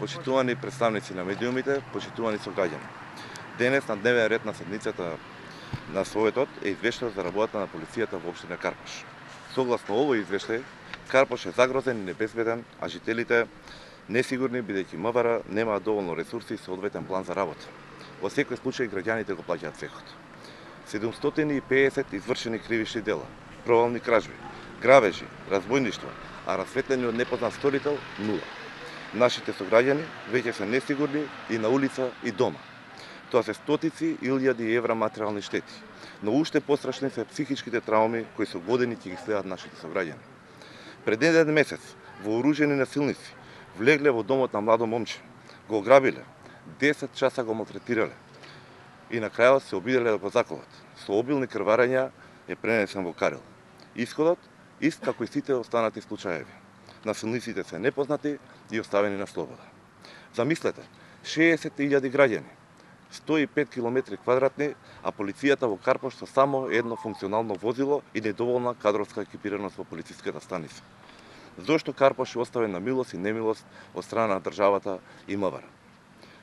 Почитувани представници на медиумите, почитувани сограѓани. Денес на дневен ред на седницата на Советот е извештај за работата на полицијата во општина Карпош. Согласно овој извештај, Карпош е загрозен и небезбеден, а жителите несигурни бидејќи МВР немаат доволно ресурси и соодветен план за работа. Во секој случај граѓаните го плаќаат цехот. 750 извршени кривични дела, провални кражби, грабежи, разбойништва, а расветлени од непознат сторител – 0. Нашите сограѓани веќе се несигурни и на улица и дома. Тоа се стотици илјади евра материјални штети, но уште пострашни се психичките трауми кои со години ќе ги следат нашите сограѓани. Пред еден месец вооружени насилници влегле во домот на младо момче, го ограбиле, 10 часа го малтретирале и на крајот се обиделе да го заколат. Со обилни крварења е пренесен во Карел. Исходот ист како и сите останати случаеви. Насилниците се непознати и оставени на слобода. Замислете, 60.000 граѓани, 105 км квадратни, а полицијата во Карпош со само едно функционално возило и недоволна кадровска екипираност во полициската станица. Зошто Карпош е оставен на милост и немилост од страна на државата и МВР?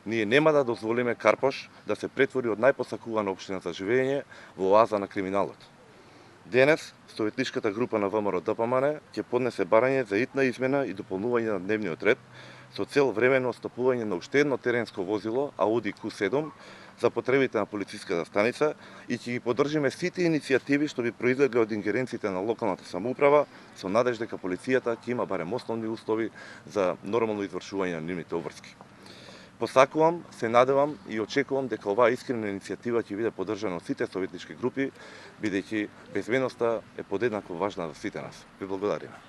Ние нема да дозволиме Карпош да се претвори од најпосакувана општина за живење во оаза на криминалот. Денес, Советничката група на ВМРО-ДПМН ќе поднесе барање за итна измена и дополнување на дневниот ред со цел временно отстапување на уште едно теренско возило Audi Q7 за потребите на полициската станица и ќе ги поддржиме сите иницијативи што би произлегле од ингеренциите на локалната самоуправа со надеж дека полицијата ќе има барем основни услови за нормално извршување на нивните обврски. Посакувам, се надевам и очекувам дека оваа искрена иницијатива ќе биде поддржана од сите советнички групи, бидејќи безбедноста е подеднакво важна за сите нас. Ви благодариме.